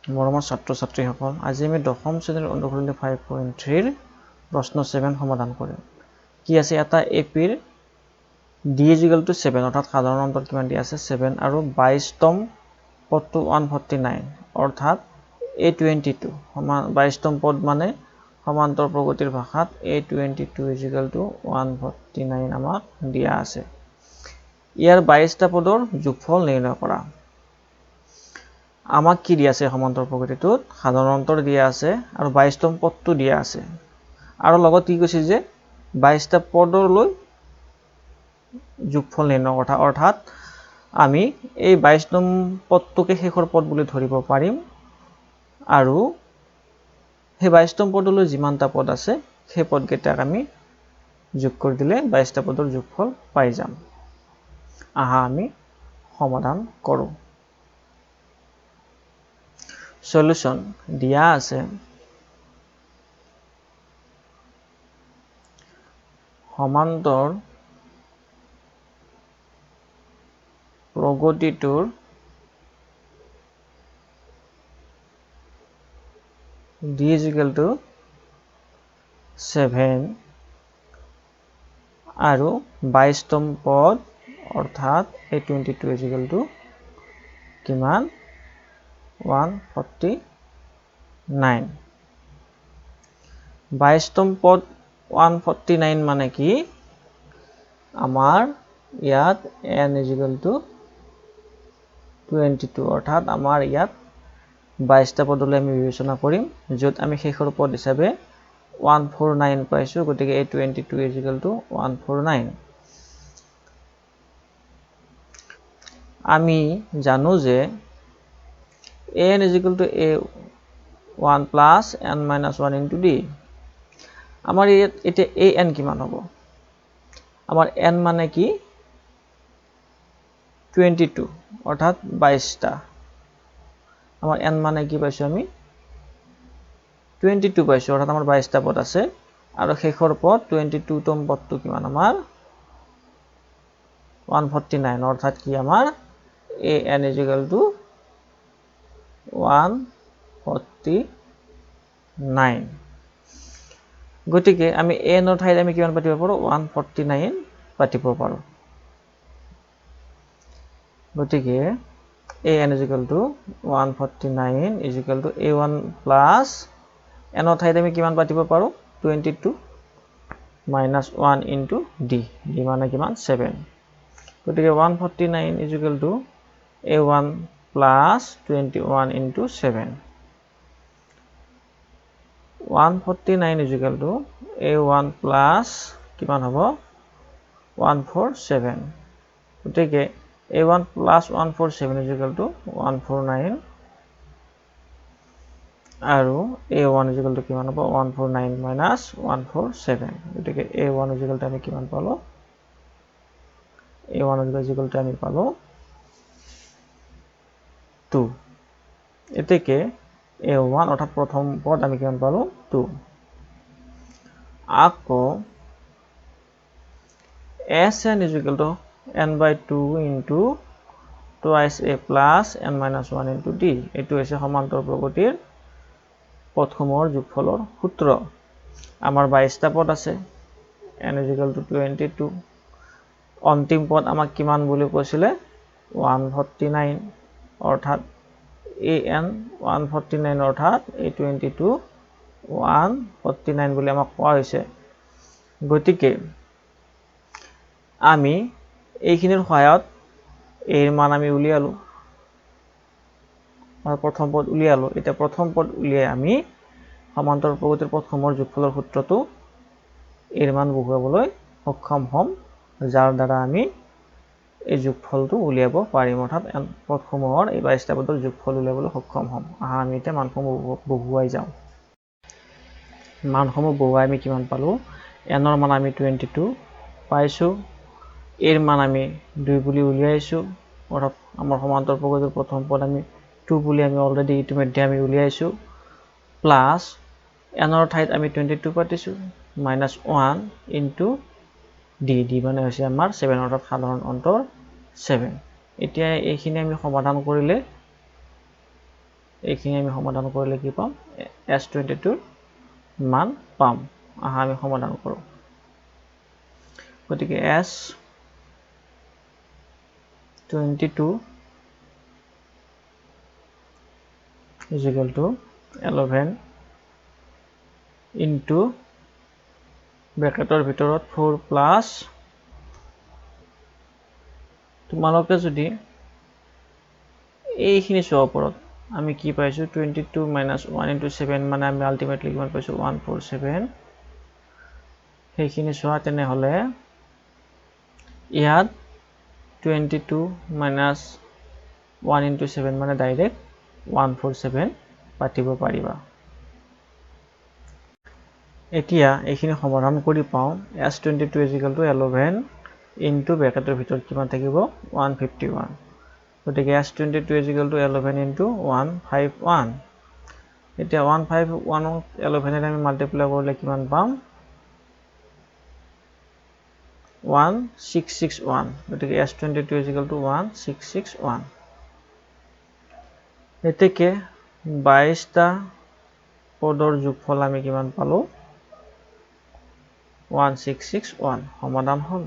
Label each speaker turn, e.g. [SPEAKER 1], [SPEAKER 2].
[SPEAKER 1] মৰমৰ ছাত্ৰ-ছাত্ৰীসকল, আজি আমি দশম শ্ৰেণীৰ অনুশীলনী 5.3 প্ৰশ্ন 7 সমাধান কৰিম। কি আছে, এটা এপিৰ d = 7 অৰ্থাৎ সাধাৰণ অন্তৰ কিমান দিয়া আছে 7 আৰু 22তম পদটো 149 অৰ্থাৎ a22 22তম পদ মানে সমান্তৰ প্ৰগতিৰ ভাষাত a22 = 149 আমাক দিয়া আছে। ইয়াৰ 22টা পদৰ যোগফল নিৰ্ণয় কৰা। আমাক কি দিয়া আছে সমান্তৰ প্ৰগতিটোত সাধাৰণ অন্তৰ দিয়া আছে আৰু 22তম পদটো দিয়া আছে আৰু লগত কি কৈছে যে 22টা পদৰলৈ যোগফল নিৰ্ণয় কৰা অৰ্থাৎ আমি এই 22নং পদটোকে শেষৰ পদ বুলি ধৰিব পাৰিম আৰু সেই 22তম পদলৈ যিমানটা পদ আছে সেই পদকেইটাক আমি যোগ কৰি দিলে 22টা পদৰ যোগফল পাই যাম। আহা আমি সমাধান কৰো। সলিউশন দিয়া আছে সমান্তৰ প্ৰগতিটোৰ d = 7 আৰু 22তম পদ অৰ্থাৎ a22 = কিমান 149। 22তম পদ 149 মানে কি আমাৰ ইয়াত n = 22 অৰ্থাৎ আমাৰ ইয়াত 22টা পদলৈ আমি বিবেচনা কৰিম য'ত আমি শেষৰ পদ হিচাপে 149 পাইছো, গতিকে a22 = 149। আমি জানো যে n = a1 + n - 1 * d। আমাৰ ইয়াত এতিয়া an কিমান হ'ব? আমাৰ n মানে কি 22 অৰ্থাৎ 22টা। আমাৰ n মানে কি পাইছো আমি 22 পাইছো অৰ্থাৎ আমাৰ 22টা পদ আছে আৰু শেষৰ পদ 22তম পদটো কিমান আমাৰ 149 অৰ্থাৎ কি আমাৰ an = 149। গতিকে আমি n ৰ ঠাইত আমি কিমান পাতিব পাৰো 149 পাতিব পাৰো। গতিকে an = 149 = a1 + n ৰ ঠাইত আমি কিমান পাতিব পাৰো 22 - 1 * d। d মানে কিমান 7। গতিকে 149 = a1 + 21 * 7। 149 = a1 + কিমান হ'ব 147। গতিকে a1 + 147 = 149 আৰু a1 = কিমান হ'ব 149 - 147। গতিকে a1 = আমি কিমান পালো a1 = আমি পালো 2। এতেকে a1 অৰ্থাৎ প্ৰথম পদ আমি কিমান পালো 2। আকৌ sn = n/2 * twice a plus n - 1 * d। এইটো হৈছে সমান্তৰ প্ৰগতিৰ পদসমূহৰ যোগফলৰ সূত্ৰ। আমাৰ 22টা পদ আছে n = 22। অন্তিম পদ আমাক কিমান বুলি কৈছিলে 149 অৰ্থাৎ an 149 অৰ্থাৎ a22 149 বুলি আমাক কোৱা হৈছে। গতিকে আমি এইখিনিৰ সহায়ত এৰ মান আমি উলিয়ালো আৰু প্ৰথম পদ উলিয়ালো। এতিয়া প্ৰথম পদ উলিয়াই আমি সমান্তৰ প্ৰগতিৰ পদসমূহৰ যোগফলৰ সূত্ৰটো এৰ মান বহুৱাবলৈ সক্ষম হ'ম, যাৰ দ্বাৰা আমি এই যোগফলটো উলিয়াব পাৰিম অৰ্থাৎ পদসমূহৰ এই 22টা পদৰ যোগফল উলিয়াবলৈ সক্ষম হ'ম। আহা আমি এতিয়া মানসমূহ বহুৱাই যাওঁ। মানসমূহ বহুৱাই আমি কিমান পালো n ৰ মান আমি 22 পাইছো, এৰ মান আমি 2 বুলি উলিয়াইছো অৰ্থাৎ আমাৰ সমান্তৰ প্ৰগতিৰ প্ৰথম পদ আমি 2 বুলি আমি অলৰেডি ইতিমধ্যে আমি উলিয়াইছো, প্লাস n ৰ ঠাইত আমি 22 পাতিছো -1 * d। d মানে হৈছে আমাৰ 7 অৰ্থাৎ সাধাৰণ অন্তৰ 7। এতিয়া এইখিনি আমি সমাধান কৰিলে এইখিনি আমি সমাধান কৰিলে কি পাম S22 মান পাম আহা আমি সমাধান কৰো গতিকে S22 is equal to 11 into ব্ৰেকেটৰ ভিতৰত 4 প্লাস তোমালোকে যদি এইখিনি চোৱা ওপৰত আমি কি পাইছো 22 minus 1 into 7 মানে আমি আলটিমেটলি কিমান পাইছো 147 সেইখিনি চোৱা তেনে হলে ইয়াত 22 minus 1 into 7 মানে ডাইৰেক্ট 147 পাতিব পাৰিবা এতিয়া এইখিনি সমাধান কৰি পাওঁ S22 is equal to 11 into ব্ৰেকেটৰ ভিতৰত কিমান থাকিব 151 গতিকে S22 is equal to 11 into 151 এতিয়া 151 11 এৰে আমি মাল্টিপ্লাই কৰিলে কিমান পাম 1661 গতিকে S22 is equal to 1661 এতেকে 22 টা পদৰ যোগফল আমি কিমান পালো 1661 সমাধান হল